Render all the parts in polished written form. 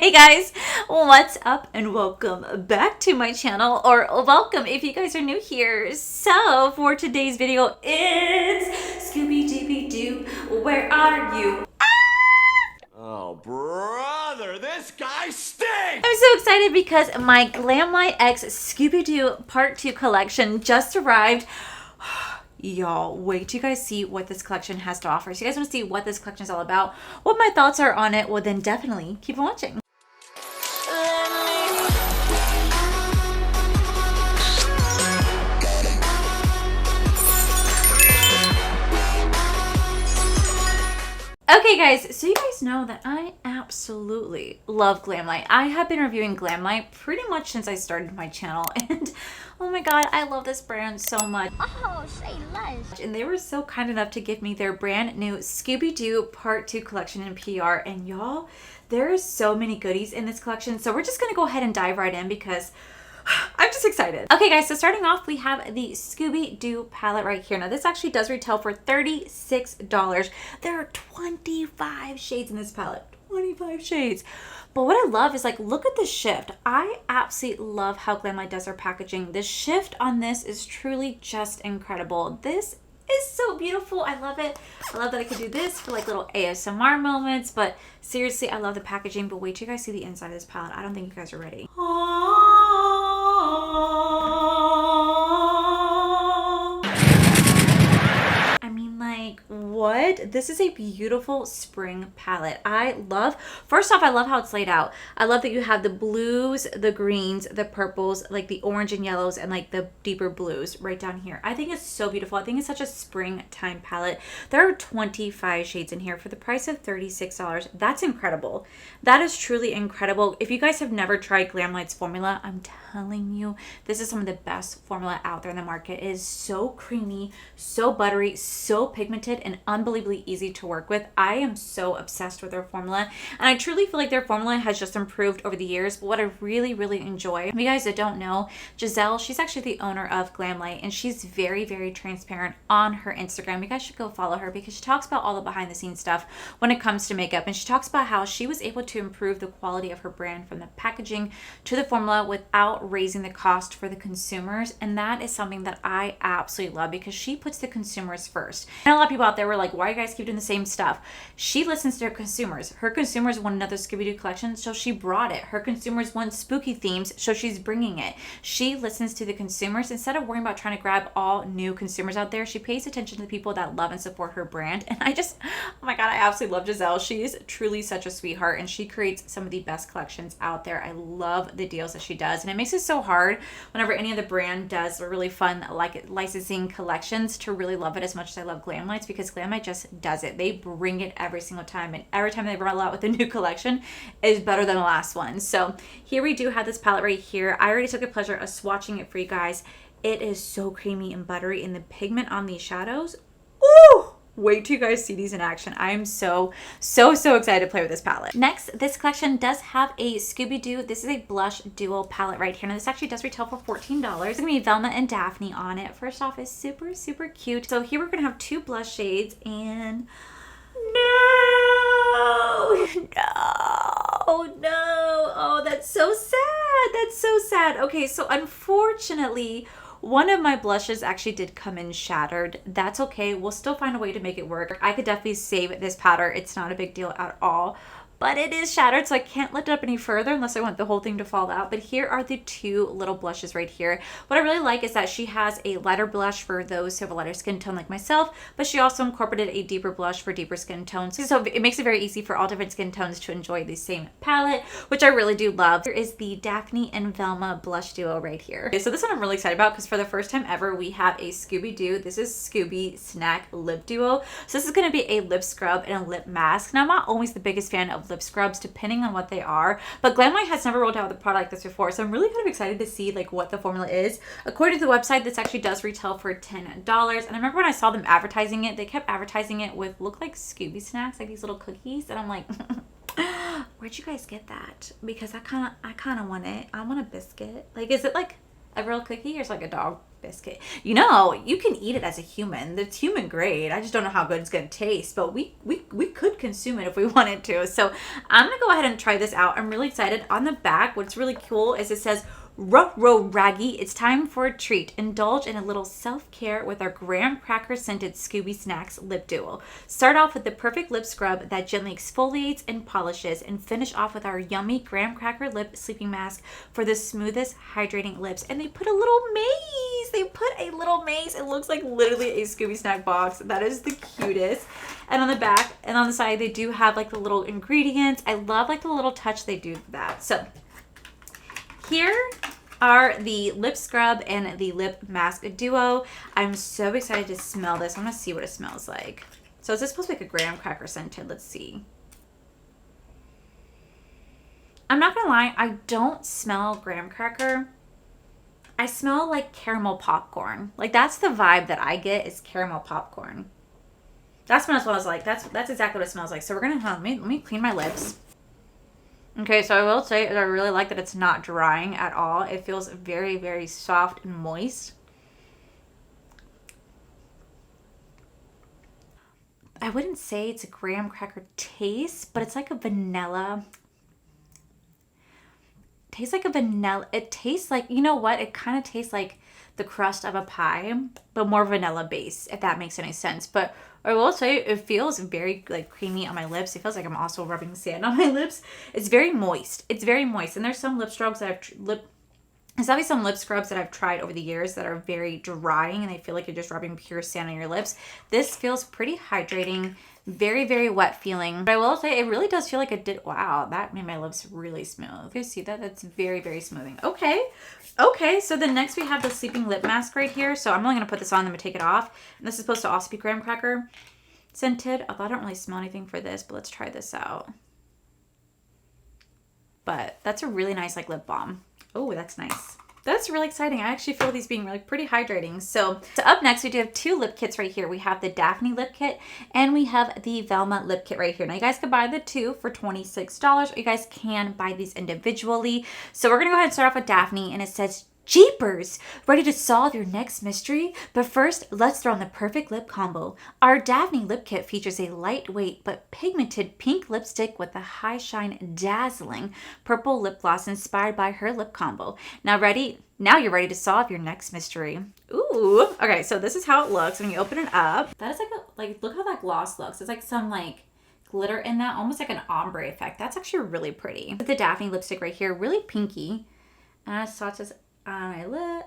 Hey guys, what's up and welcome back to my channel, or welcome if you guys are new here. So for today's video, it's Scooby-Doo, where are you? Oh, brother, this guy stinks! I'm so excited because my GLAMLITE X Scooby-Doo Part 2 collection just arrived. Y'all, wait till you guys see what this collection has to offer. So you guys want to see what this collection is all about, what my thoughts are on it, well then definitely keep on watching. Okay guys, so you guys know that I absolutely love GLAMLITE. I have been reviewing GLAMLITE pretty much since I started my channel, and oh my god, I love this brand so much. Oh, say less. And they were so kind enough to give me their brand new Scooby-Doo Part 2 collection in PR, and y'all, there's so many goodies in this collection, so we're just gonna go ahead and dive right in because I'm just excited. Okay guys, so starting off, we have the Scooby-Doo palette right here. Now this actually does retail for $36. There are 25 shades in this palette. 25 shades. But what I love is, like, look at the shift. I absolutely love how GLAMLITE does their packaging. The shift on this is truly just incredible. This is so beautiful. I love it. I love that I could do this for like little ASMR moments, but seriously, I love the packaging. But wait till you guys see the inside of this palette. I don't think you guys are ready. I mean, like, what? This is a beautiful spring palette. I love, first off, I love how it's laid out. I love that you have the blues, the greens, the purples, like the orange and yellows, and like the deeper blues right down here. I think it's so beautiful. I think it's such a springtime palette. There are 25 shades in here for the price of $36. That's incredible. That is truly incredible. If you guys have never tried GLAMLITE's formula, I'm telling you, this is some of the best formula out there in the market. It is so creamy, so buttery, so pigmented, and unbelievably easy to work with. I am so obsessed with their formula, and I truly feel like their formula has just improved over the years. But what I really enjoy, if you guys that don't know, Giselle, she's actually the owner of GLAMLITE, and she's very transparent on her Instagram. You guys should go follow her because she talks about all the behind the scenes stuff when it comes to makeup, and she talks about how she was able to improve the quality of her brand from the packaging to the formula without raising the cost for the consumers. And that is something that I absolutely love because she puts the consumers first. And a lot of people out there were like, why you guys keep doing the same stuff? She listens to her consumers. Her consumers want another Scooby-Doo collection, so she brought it. Her consumers want spooky themes, so she's bringing it. She listens to the consumers. Instead of worrying about trying to grab all new consumers out there, she pays attention to the people that love and support her brand. And I just, oh my god, I absolutely love Giselle. She is truly such a sweetheart, and she creates some of the best collections out there. I love the deals that she does, and it makes it so hard whenever any other brand does a really fun like licensing collections to really love it as much as I love GLAMLITE's, because GLAMLITE just does it. They bring it every single time, and every time they roll out with a new collection is better than the last one. So here we do have this palette right here. I already took a pleasure of swatching it for you guys. It is so creamy and buttery, and the pigment on these shadows, ooh! Wait till you guys see these in action. I am so excited to play with this palette. Next, this collection does have a Scooby-Doo. This is a blush duo palette right here. Now, this actually does retail for $14. It's gonna be Velma and Daphne on it. First off, it's super cute. So here we're gonna have two blush shades, and no, oh, that's so sad. That's so sad. Okay, so unfortunately, one of my blushes actually did come in shattered. That's okay. We'll still find a way to make it work. I could definitely save this powder. It's not a big deal at all. But it is shattered, so I can't lift it up any further unless I want the whole thing to fall out. But here are the two little blushes right here. What I really like is that she has a lighter blush for those who have a lighter skin tone like myself, but she also incorporated a deeper blush for deeper skin tones. So it makes it very easy for all different skin tones to enjoy the same palette, which I really do love. Here is the Daphne and Velma blush duo right here. Okay, so this one I'm really excited about because for the first time ever, we have a Scooby-Doo. This is Scooby Snack Lip Duo. So this is going to be a lip scrub and a lip mask. Now, I'm not always the biggest fan of lip scrubs depending on what they are, but GLAMLITE has never rolled out with a product like this before, so I'm really kind of excited to see like what the formula is. According to the website, this actually does retail for $10, and I remember when I saw them advertising it, they kept advertising it with look like Scooby snacks, like these little cookies, and I'm like where'd you guys get that? Because I kind of want it. I want a biscuit. Like, is it like a real cookie or is it like a dog biscuit? You know, you can eat it as a human. It's human grade. I just don't know how good it's going to taste, but we could consume it if we wanted to. So I'm going to go ahead and try this out. I'm really excited. On the back, what's really cool is it says, Ruh-roh Raggy, it's time for a treat. Indulge in a little self-care with our graham cracker scented Scooby Snacks lip duo. Start off with the perfect lip scrub that gently exfoliates and polishes, and finish off with our yummy graham cracker lip sleeping mask for the smoothest hydrating lips. And they put a little maze. They put a little maze. It looks like literally a Scooby Snack box. That is the cutest. And on the back and on the side, they do have like the little ingredients. I love like the little touch they do with that. So here are the lip scrub and the lip mask duo. I'm so excited to smell this. I'm gonna see what it smells like. So is this supposed to be like a graham cracker scented? Let's see. I'm not gonna lie, I don't smell graham cracker. I smell like caramel popcorn. Like that's the vibe that I get, is caramel popcorn. That's what it smells like. That's exactly what it smells like. So we're gonna let me clean my lips. Okay, so I will say I really like that it's not drying at all. It feels very, very soft and moist. I wouldn't say it's a graham cracker taste, but it's like a vanilla. It tastes like a vanilla. It tastes like, you know what? It kind of tastes like the crust of a pie, but more vanilla base, if that makes any sense. But I will say it feels very like creamy on my lips. It feels like I'm also rubbing sand on my lips. It's very moist. It's very moist. And there's some lip scrubs that there's obviously some lip scrubs that I've tried over the years that are very drying and they feel like you're just rubbing pure sand on your lips. This feels pretty hydrating, very, very wet feeling. But I will say it really does feel like it did. Wow, that made my lips really smooth. You see that? That's very, very smoothing. Okay, so then next we have the sleeping lip mask right here. So I'm only going to put this on, then I'm going to take it off. And this is supposed to also be graham cracker scented. Although I don't really smell anything for this, but let's try this out. But that's a really nice like lip balm. Oh, that's nice. That's really exciting. I actually feel these being like pretty hydrating. So up next we do have two lip kits right here. We have the Daphne lip kit and we have the Velma lip kit right here. Now you guys could buy the two for $26 or you guys can buy these individually. So we're gonna go ahead and start off with Daphne, and it says, Jeepers! Ready to solve your next mystery? But first, let's throw in the perfect lip combo. Our Daphne lip kit features a lightweight but pigmented pink lipstick with a high shine dazzling purple lip gloss inspired by her lip combo. Now you're ready to solve your next mystery. Ooh. Okay, so this is how it looks when you open it up. That is like look how that gloss looks. It's like some like glitter in that, almost like an ombre effect. That's actually really pretty. The Daphne lipstick right here, really pinky. And it swatches on my lip.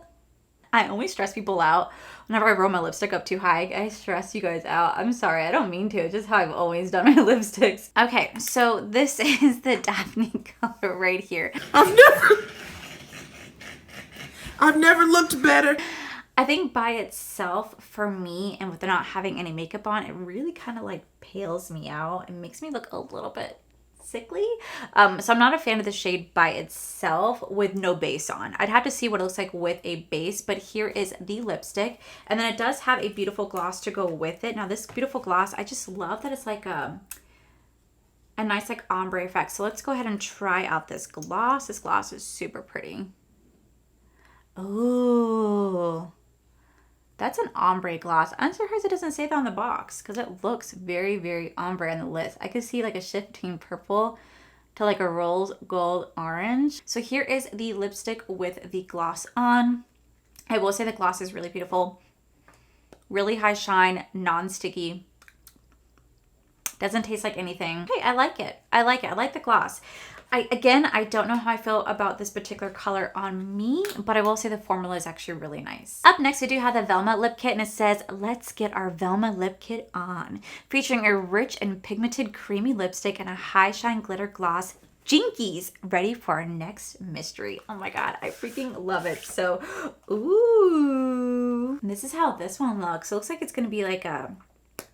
I always stress people out whenever I roll my lipstick up too high. I stress you guys out. I'm sorry, I don't mean to. It's just how I've always done my lipsticks. Okay, so this is the Daphne color right here. I've never looked better. I think by itself, for me, and with not having any makeup on, it really kind of like pales me out and makes me look a little bit sickly. So I'm not a fan of the shade by itself with no base on. I'd have to see what it looks like with a base, but here is the lipstick. And then it does have a beautiful gloss to go with it. Now this beautiful gloss, I just love that it's like a nice like ombre effect. So let's go ahead and try out this gloss. This gloss is super pretty. Oh, that's an ombre gloss. I'm surprised it doesn't say that on the box because it looks very, very ombre on the list. I could see like a shift between purple to like a rose gold orange. So here is the lipstick with the gloss on. I will say the gloss is really beautiful. Really high shine, non-sticky. Doesn't taste like anything. Okay, I like it. I like the gloss. I don't know how I feel about this particular color on me, but I will say the formula is actually really nice. Up next, we do have the Velma lip kit, and it says, let's get our Velma lip kit on. Featuring a rich and pigmented creamy lipstick and a high shine glitter gloss. Jinkies, ready for our next mystery. Oh my god, I freaking love it. So, ooh. This is how this one looks. It looks like it's going to be like a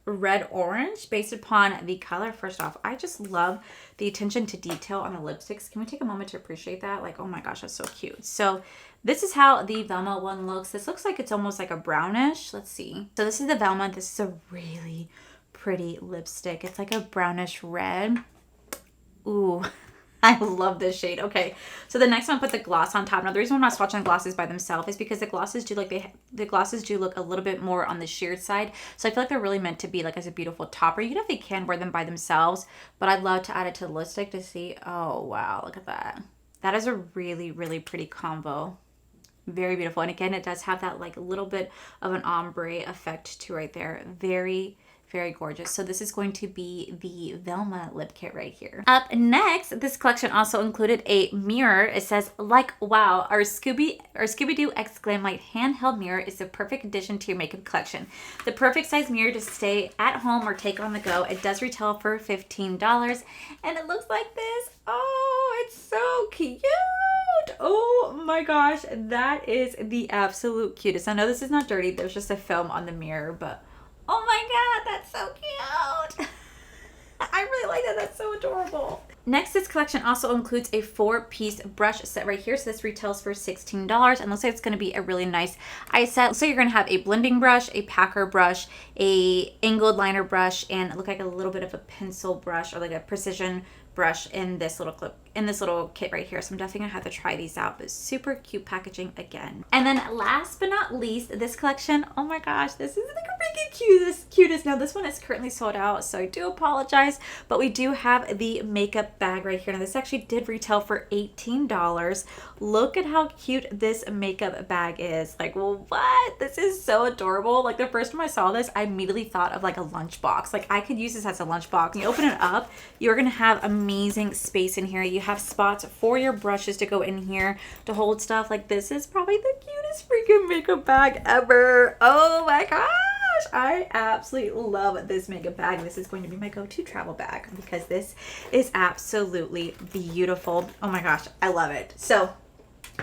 red orange based upon the color. First off, I just love the attention to detail on the lipsticks. Can we take a moment to appreciate that? Like, oh my gosh, that's so cute. So this is how the Velma one looks. This looks like it's almost like a brownish. Let's see. So this is the Velma. This is a really pretty lipstick. It's like a brownish red. Ooh. I love this shade. Okay, so the next one, put the gloss on top. Now the reason I'm not swatching glosses by themselves is because the glosses do the glosses do look a little bit more on the sheer side. So I feel like they're really meant to be like as a beautiful topper. You definitely can wear them by themselves, but I'd love to add it to the lipstick to see. Oh wow, look at that. That is a really, really pretty combo. Very beautiful. And again, it does have that like little bit of an ombre effect too right there. Very, very gorgeous. So this is going to be the Velma lip kit right here. Up next, this collection also included a mirror. It says, like, wow, our Scooby-Doo X GLAMLITE handheld mirror is the perfect addition to your makeup collection. The perfect size mirror to stay at home or take on the go. It does retail for $15 and it looks like this. Oh, it's so cute. Oh my gosh, that is the absolute cutest. I know this is not dirty. There's just a film on the mirror, but oh my god, that's so cute. I really like that. That's so adorable. Next, this collection also includes a 4-piece brush set right here. So this retails for $16 and looks like it's going to be a really nice eye set. So you're going to have a blending brush, a packer brush, a angled liner brush, and it look like a little bit of a pencil brush or like a precision brush in this little kit right here. So I'm definitely gonna have to try these out, but super cute packaging again. And then last but not least, this collection, oh my gosh, this is like a freaking cutest. Now this one is currently sold out, so I do apologize, but we do have the makeup bag right here. Now this actually did retail for $18. Look at how cute this makeup bag is. Like, well, what? This is so adorable. Like the first time I saw this, I immediately thought of like a lunchbox. Like I could use this as a lunchbox. When you open it up, you're gonna have amazing space in here. You have spots for your brushes to go in here to hold stuff. Like this is probably the cutest freaking makeup bag ever. Oh my gosh, I absolutely love this makeup bag. This is going to be my go-to travel bag because this is absolutely beautiful. Oh my gosh, I love it. So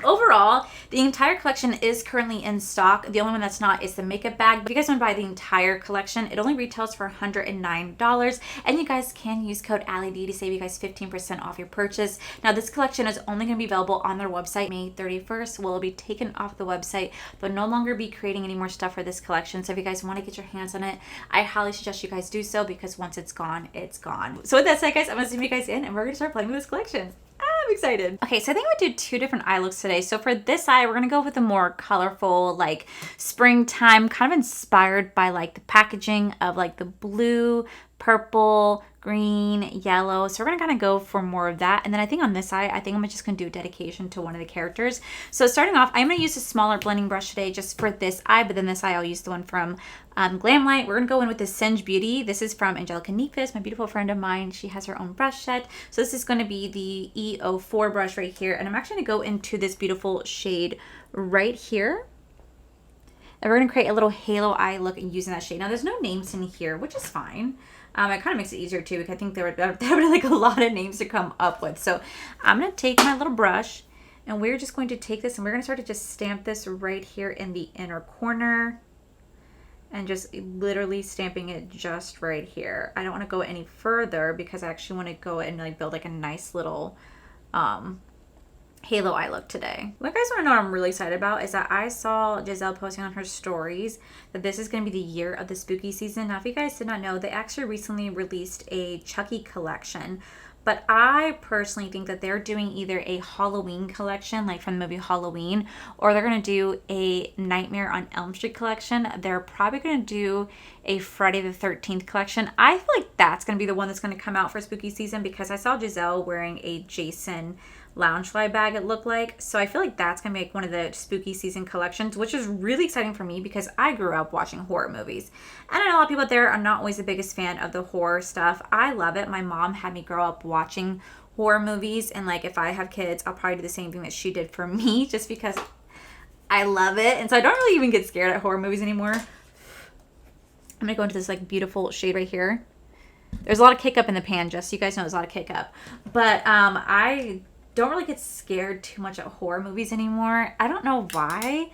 overall, the entire collection is currently in stock. The only one that's not is the makeup bag. If you guys want to buy the entire collection, it only retails for $109. And you guys can use code AllieD to save you guys 15% off your purchase. Now, this collection is only going to be available on their website May 31st. Will be taken off the website. They'll no longer be creating any more stuff for this collection. So if you guys want to get your hands on it, I highly suggest you guys do so because once it's gone, it's gone. So with that said, guys, I'm going to zoom you guys in and we're going to start playing with this collection. I'm excited. Okay, so I think I'm gonna do 2 different eye looks today. So for this eye, we're gonna go with a more colorful, like springtime, kind of inspired by like the packaging of like the blue, purple, green, yellow. So we're gonna kind of go for more of that. And then I think on this eye, I think I'm just gonna do a dedication to one of the characters. So starting off, I'm gonna use a smaller blending brush today just for this eye, but then this eye I'll use the one from GLAMLITE. We're gonna go in with the Singe Beauty. This is from Angelica Neefus, my beautiful friend of mine. She has her own brush set. So this is gonna be the E04 brush right here. And I'm actually gonna go into this beautiful shade right here. And we're gonna create a little halo eye look using that shade. Now there's no names in here, which is fine. It kind of makes it easier too because I think there would like a lot of names to come up with. So I'm going to take my little brush and we're just going to take this and we're going to start to just stamp this right here in the inner corner and just literally stamping it just right here. I don't want to go any further because I actually want to go and like build like a nice little halo eye look today. What you guys want to know what I'm really excited about is that I saw Giselle posting on her stories that this is going to be the year of the spooky season. Now, if you guys did not know, they actually recently released a Chucky collection, but I personally think that they're doing either a Halloween collection, like from the movie Halloween, or they're going to do a Nightmare on Elm Street collection. They're probably going to do a Friday the 13th collection. I feel like that's going to be the one that's going to come out for spooky season because I saw Giselle wearing a Jason Loungefly bag, it looked like. So I feel like that's gonna be like one of the spooky season collections, which is really exciting for me because I grew up watching horror movies. And I know a lot of people out there are not always the biggest fan of the horror stuff. I love it. My mom had me grow up watching horror movies, and like if I have kids, I'll probably do the same thing that she did for me just because I love it. And so I don't really even get scared at horror movies anymore. I'm gonna go into this like beautiful shade right here. There's a lot of kick up in the pan, just so you guys know there's a lot of kick up. But I don't really get scared too much at horror movies anymore. I don't know why.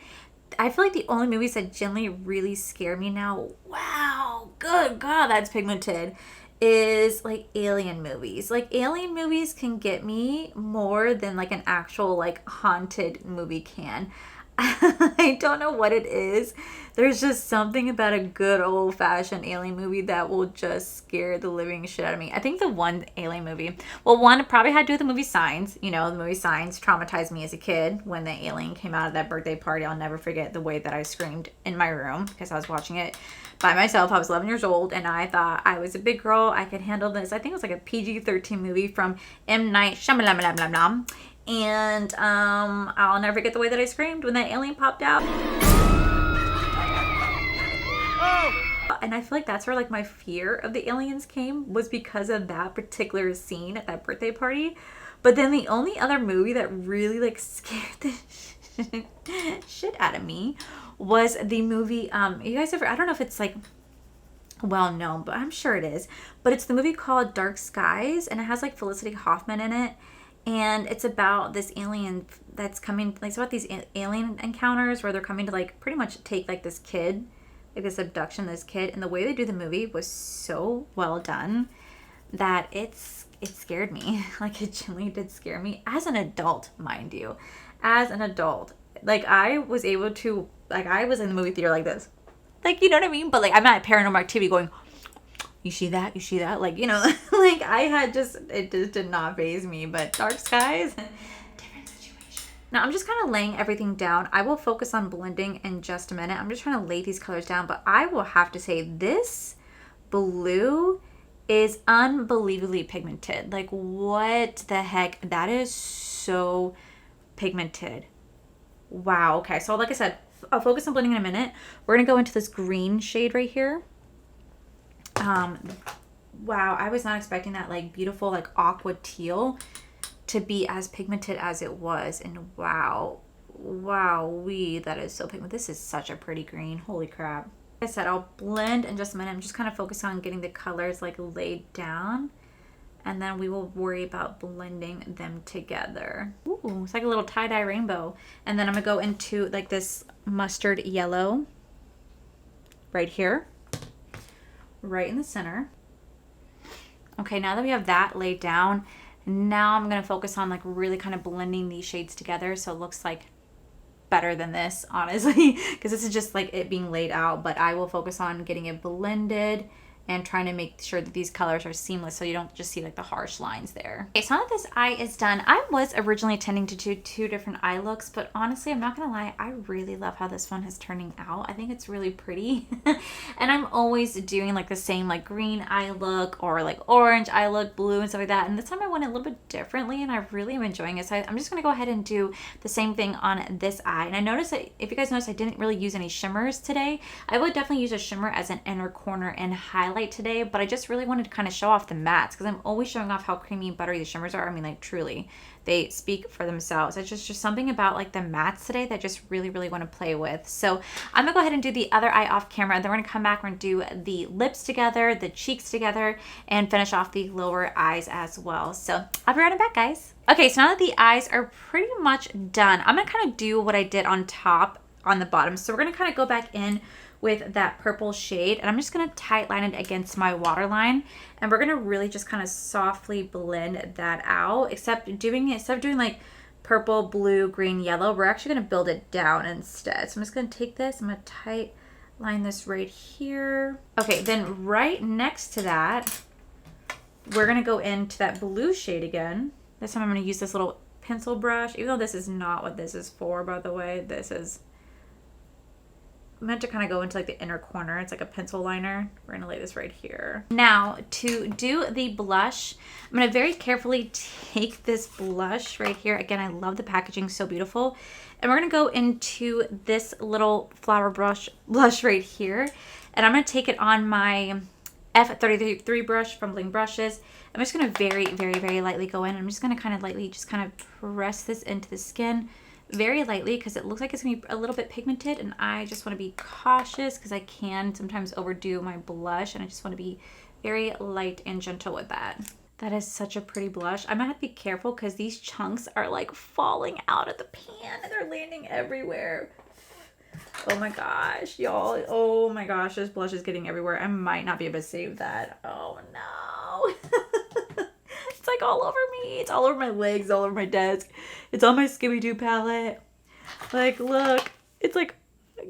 I feel like the only movies that generally really scare me now, wow, good God, that's pigmented, is like alien movies. Like alien movies can get me more than like an actual like haunted movie can. I don't know what it is. There's just something about a good old-fashioned alien movie that will just scare the living shit out of me. I think the one alien movie, well, one probably had to do with the movie Signs. You know, the movie Signs traumatized me as a kid when the alien came out of that birthday party. I'll never forget the way that I screamed in my room because I was watching it by myself. I was 11 years old and I thought I was a big girl. I could handle this. I think it was like a PG-13 movie from M. Night Shyamalan. And I'll never forget the way that I screamed when that alien popped out. And I feel like that's where like my fear of the aliens came, was because of that particular scene at that birthday party. But then the only other movie that really like scared the shit out of me was the movie, you guys ever, I don't know if it's like well known, but I'm sure it is, but it's the movie called Dark Skies, and it has like Felicity Huffman in it. And it's about this alien that's coming, like it's about these alien encounters where they're coming to like pretty much take like this kid, like this abduction, this kid. And the way they do the movie was so well done that it scared me. Like it genuinely did scare me as an adult, mind you. As an adult, like I was able to, like I was in the movie theater like this, like, you know what I mean? But like I'm at Paranormal Activity going, you see that? You see that? Like, you know, like I had just, it just did not faze me. But Dark Skies, different situation. Now I'm just kind of laying everything down. I will focus on blending in just a minute. I'm just trying to lay these colors down. But I will have to say this blue is unbelievably pigmented. Like what the heck? That is so pigmented. Wow. Okay. So like I said, I'll focus on blending in a minute. We're going to go into this green shade right here. Wow, I was not expecting that like beautiful like aqua teal to be as pigmented as it was. And wow, that is so pigmented. This is such a pretty green. Holy crap. Like I said, I'll blend in just a minute. I'm just kind of focused on getting the colors like laid down, and then we will worry about blending them together. Ooh, it's like a little tie-dye rainbow. And then I'm gonna go into like this mustard yellow right here, right in the center. Okay, now that we have that laid down, now I'm going to focus on like really kind of blending these shades together so it looks like better than this, honestly, because this is just like it being laid out. But I will focus on getting it blended and trying to make sure that these colors are seamless so you don't just see like the harsh lines there. Okay, so now that this eye is done, I was originally intending to do 2 different eye looks, but honestly, I'm not gonna lie, I really love how this one is turning out. I think it's really pretty. And I'm always doing like the same like green eye look or like orange eye look, blue and stuff like that. And this time I went a little bit differently and I really am enjoying it. So I'm just gonna go ahead and do the same thing on this eye. And I noticed that, if you guys noticed, I didn't really use any shimmers today. I would definitely use a shimmer as an inner corner and highlight today, but I just really wanted to kind of show off the mattes because I'm always showing off how creamy and buttery the shimmers are. I mean, like truly, they speak for themselves. It's just something about like the mattes today that I just really want to play with. So I'm gonna go ahead and do the other eye off camera, and then we're gonna come back, we're gonna do the lips together, the cheeks together, and finish off the lower eyes as well. So I'll be right back, guys. Okay, so now that the eyes are pretty much done, I'm gonna kind of do what I did on top on the bottom. So we're gonna kind of go back in with that purple shade, and I'm just gonna tight line it against my waterline, and we're gonna really just kind of softly blend that out. Instead of doing like purple, blue, green, yellow, we're actually gonna build it down instead. So I'm just gonna take this, I'm gonna tight line this right here. Okay, then right next to that, we're gonna go into that blue shade again. This time I'm gonna use this little pencil brush, even though this is not what this is for, by the way. This is meant to kind of go into like the inner corner. It's like a pencil liner. We're gonna lay this right here. Now to do the blush, I'm gonna very carefully take this blush right here. Again, I love the packaging, so beautiful. And we're gonna go into this little flower blush right here. And I'm gonna take it on my F33 brush from Bling Brushes. I'm just gonna very lightly go in. I'm just gonna kind of lightly just kind of press this into the skin very lightly because it looks like it's gonna be a little bit pigmented, and I just want to be cautious because I can sometimes overdo my blush, and I just want to be very light and gentle with that. That is such a pretty blush. I might have to be careful because these chunks are like falling out of the pan and they're landing everywhere. Oh my gosh, y'all. Oh my gosh, this blush is getting everywhere. I might not be able to save that. Oh no. It's like all over me. It's all over my legs, all over my desk. It's on my Scooby-Doo palette. Like, look. It's like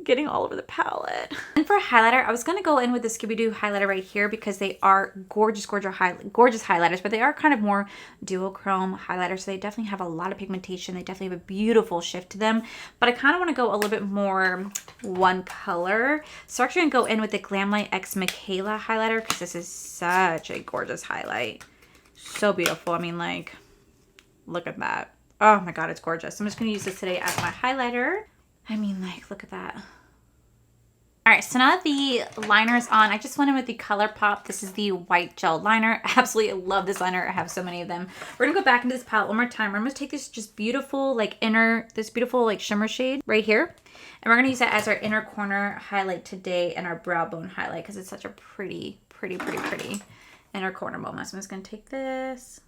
getting all over the palette. And for highlighter, I was going to go in with the Scooby-Doo highlighter right here because they are gorgeous highlighters, but they are kind of more duochrome highlighters, so they definitely have a lot of pigmentation. They definitely have a beautiful shift to them, but I kind of want to go a little bit more one color. So I'm actually going to go in with the GLAMLITE X Michaela highlighter because this is such a gorgeous highlight. So beautiful. I mean, like, look at that. Oh my God, it's gorgeous. I'm just going to use this today as my highlighter. I mean, like, look at that. All right, so now that the liner is on, I just went in with the ColourPop. This is the white gel liner. I absolutely love this liner. I have so many of them. We're gonna go back into this palette one more time. I'm gonna take this just beautiful, like, this beautiful, like, shimmer shade right here. And we're gonna use that as our inner corner highlight today and our brow bone highlight because it's such a pretty inner corner moment. So I'm just gonna take this.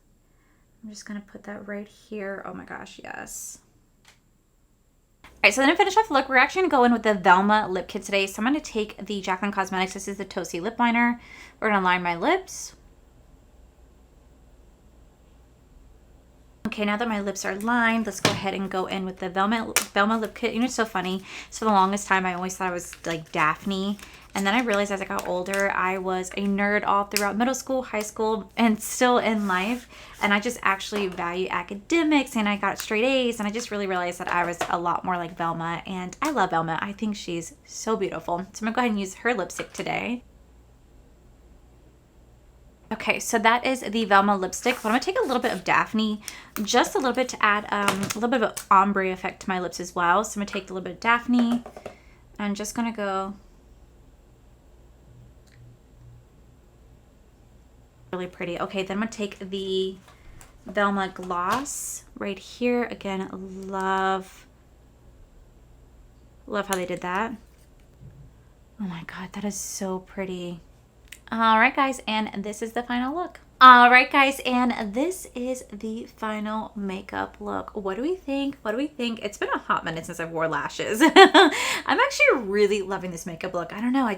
I'm just gonna put that right here. Oh my gosh, yes. All right, so then to finish off the look, we're actually going to go in with the Velma lip kit today. So I'm going to take the Jaclyn Cosmetics. This is the Toasty lip liner. We're going to line my lips. Okay, now that my lips are lined, let's go ahead and go in with the Velma lip kit. You know, it's so funny. So for the longest time, I always thought I was like Daphne. And then I realized as I got older, I was a nerd all throughout middle school, high school, and still in life. And I just actually value academics, and I got straight A's. And I just really realized that I was a lot more like Velma. And I love Velma. I think she's so beautiful. So I'm going to go ahead and use her lipstick today. Okay, so that is the Velma lipstick. But I'm going to take a little bit of Daphne, just a little bit to add a little bit of an ombre effect to my lips as well. So I'm going to take a little bit of Daphne. I'm just going to go really pretty. Okay, then I'm going to take the Velma gloss right here. Again, love how they did that. Oh my God, that is so pretty. All right, guys, and this is the final look. All right, guys, and this is the final makeup look. What do we think? What do we think? It's been a hot minute since I've wore lashes. I'm actually really loving this makeup look. I don't know,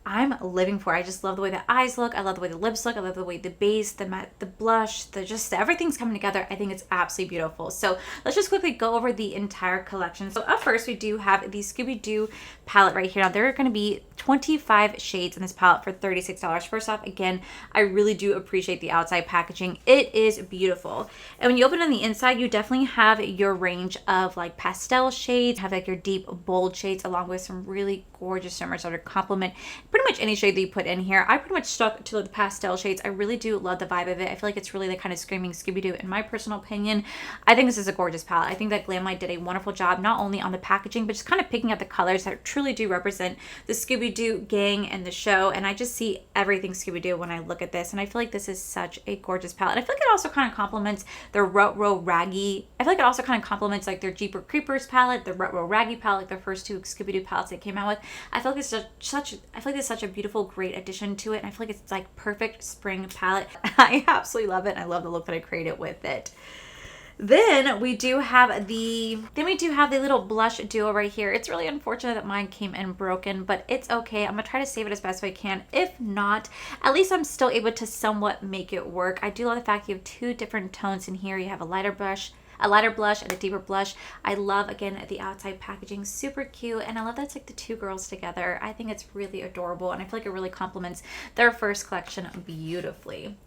I'm living for it. I just love the way the eyes look. I love the way the lips look. I love the way the base, the matte, the blush, everything's coming together. I think it's absolutely beautiful. So let's just quickly go over the entire collection. So up first, we do have the Scooby-Doo palette right here. Now there are going to be 25 shades in this palette for $36. First off, again, I really do appreciate the outside packaging. It is beautiful. And when you open it on the inside, you definitely have your range of like pastel shades, have like your deep bold shades along with some really gorgeous shimmers that are complement pretty much any shade that you put in here. I pretty much stuck to the pastel shades. I really do love the vibe of it. I feel like it's really like kind of screaming Scooby-Doo in my personal opinion. I think this is a gorgeous palette. I think that GLAMLITE did a wonderful job, not only on the packaging, but just kind of picking out the colors that truly do represent the Scooby-Doo gang and the show. And I just see everything Scooby-Doo when I look at this. And I feel like this is such a gorgeous palette. I feel like it also kind of complements their Rut-Row Raggy. I feel like it also kind of complements like their Jeeper Creepers palette, the Rut-Row Raggy palette, like their first two Scooby-Doo palettes they came out with. I feel like it's such a beautiful, great addition to it. And I feel like it's like perfect spring palette. I absolutely love it. And I love the look that I created with it. Then we do have the little blush duo right here. It's really unfortunate that mine came in broken, but it's okay. I'm gonna try to save it as best as I can. If not, at least I'm still able to somewhat make it work. I do love the fact you have two different tones in here. You have a lighter blush and a deeper blush. I love, again, the outside packaging, super cute, and I love that it's like the two girls together. I think it's really adorable, and I feel like it really complements their first collection beautifully.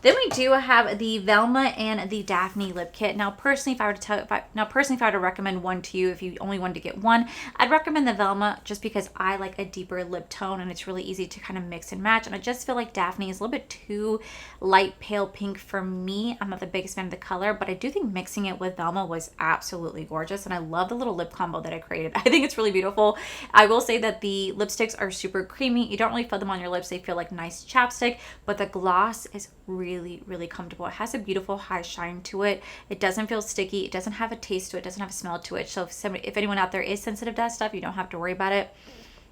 Then we do have the Velma and the Daphne lip kit. Now, personally, if I were to recommend one to you, if you only wanted to get one, I'd recommend the Velma just because I like a deeper lip tone and it's really easy to kind of mix and match. And I just feel like Daphne is a little bit too light pale pink for me. I'm not the biggest fan of the color, but I do think mixing it with Velma was absolutely gorgeous. And I love the little lip combo that I created. I think it's really beautiful. I will say that the lipsticks are super creamy. You don't really feel them on your lips. They feel like nice chapstick, but the gloss is really comfortable. It has a beautiful high shine to it. It doesn't feel sticky. It doesn't have a taste to it. It doesn't have a smell to it. So if anyone out there is sensitive to that stuff, you don't have to worry about it.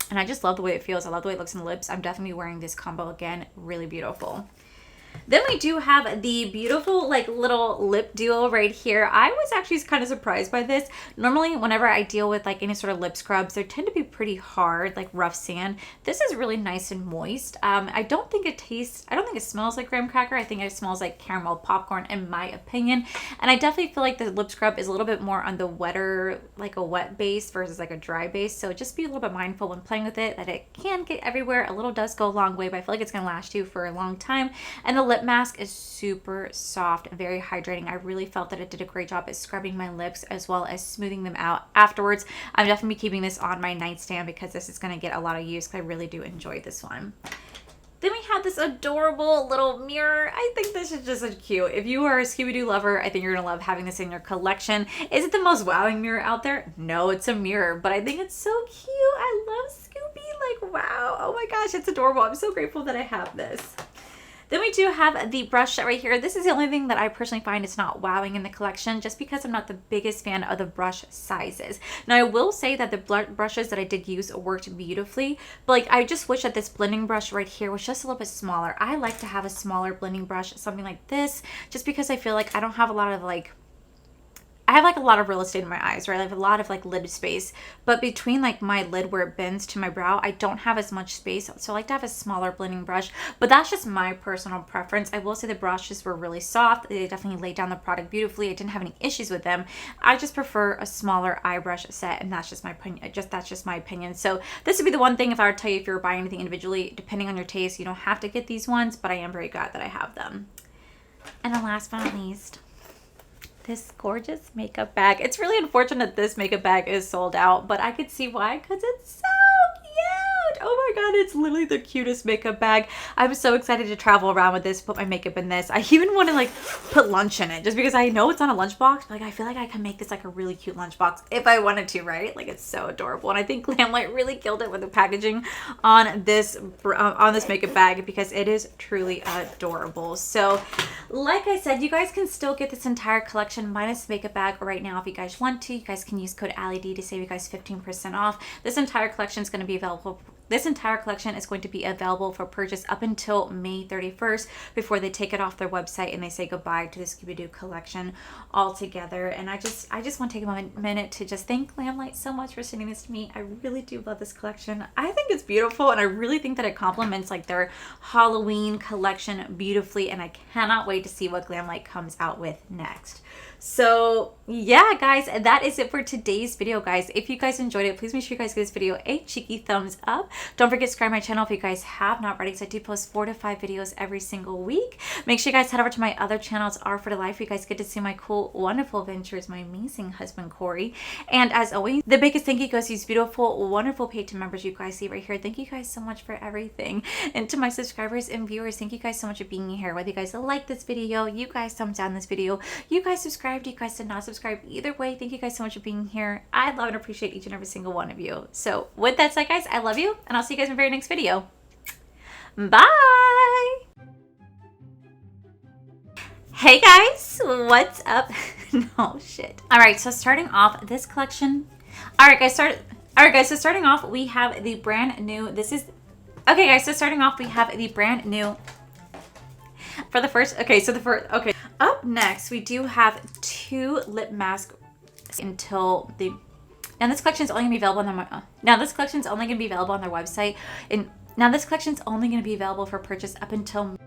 And I just love the way it feels. I love the way it looks in the lips. I'm definitely wearing this combo again. Really beautiful. Then we do have the beautiful like little lip duo right here. I was actually kind of surprised by this. Normally whenever I deal with like any sort of lip scrubs, they tend to be pretty hard, like rough sand. This is really nice and moist. I don't think it smells like graham cracker. I think it smells like caramel popcorn in my opinion. And I definitely feel like the lip scrub is a little bit more on the wetter, like a wet base versus like a dry base. So just be a little bit mindful when playing with it that it can get everywhere. A little does go a long way, but I feel like it's gonna last you for a long time. And the lip mask is super soft and very hydrating. I really felt that it did a great job at scrubbing my lips as well as smoothing them out afterwards. I'm definitely keeping this on my nightstand because this is going to get a lot of use. I really do enjoy this one. Then we have this adorable little mirror. I think this is just so cute. If you are a Scooby-Doo lover, I think you're gonna love having this in your collection. Is it the most wowing mirror out there? No, it's a mirror, but I think it's so cute. I love Scooby. Like, wow. Oh my gosh, it's adorable. I'm so grateful that I have this. Then we do have the brush set right here. This is the only thing that I personally find is not wowing in the collection just because I'm not the biggest fan of the brush sizes. Now I will say that the brushes that I did use worked beautifully, but like I just wish that this blending brush right here was just a little bit smaller. I like to have a smaller blending brush, something like this, just because I feel like I don't have a lot of like I have like a lot of real estate in my eyes, right? I have a lot of like lid space, but between like my lid where it bends to my brow, I don't have as much space. So I like to have a smaller blending brush, but that's just my personal preference. I will say the brushes were really soft. They definitely laid down the product beautifully. I didn't have any issues with them. I just prefer a smaller eye brush set, and that's just my opinion. That's just my opinion. So this would be the one thing if I were to tell you if you're buying anything individually, depending on your taste, you don't have to get these ones, but I am very glad that I have them. And then last but not least, this gorgeous makeup bag. It's really unfortunate this makeup bag is sold out, but I could see why, because it's so cute. Oh my god, it's literally the cutest makeup bag. I'm so excited to travel around with this, put my makeup in this. I even want to like put lunch in it just because I know it's on a lunchbox, but like I feel like I can make this like a really cute lunchbox if I wanted to, right? Like it's so adorable. And I think GLAMLITE really killed it with the packaging on this makeup bag because it is truly adorable. So like I said, you guys can still get this entire collection minus makeup bag right now if you guys want to. You guys can use code Allie D to save you guys 15% off. This entire collection is going to be available. This entire collection is going to be available for purchase up until May 31st before they take it off their website and they say goodbye to the Scooby-Doo collection altogether. And I just want to take a minute to just thank GLAMLITE so much for sending this to me. I really do love this collection. I think it's beautiful, and I really think that it complements like their Halloween collection beautifully, and I cannot wait to see what GLAMLITE comes out with next. So yeah, guys, that is it for today's video, guys. If you guys enjoyed it, please make sure you guys give this video a cheeky thumbs up. Don't forget to subscribe to my channel if you guys have not already, because I do post 4 to 5 videos every single week. Make sure you guys head over to my other channels, R for the Life. You guys get to see my cool, wonderful adventures, my amazing husband, Corey. And as always, the biggest thank you goes to these beautiful, wonderful Patreon members you guys see right here. Thank you guys so much for everything. And to my subscribers and viewers, thank you guys so much for being here. Whether you guys like this video, you guys thumbs down this video, you guys subscribe, you guys did not subscribe, either way, thank you guys so much for being here. I love and appreciate each and every single one of you. So with that said, guys, I love you, and I'll see you guys in the very next video. Bye. Hey guys, what's up? No shit. All right, so starting off this collection. All right, guys, so starting off, we have the brand new. Okay, guys, so starting off, we have the brand new. Up next, we do have 2 lip masks until the. Now this collection is only gonna be available on their. Now this collection is only gonna be available on their website, and now this collection is only gonna be available for purchase up until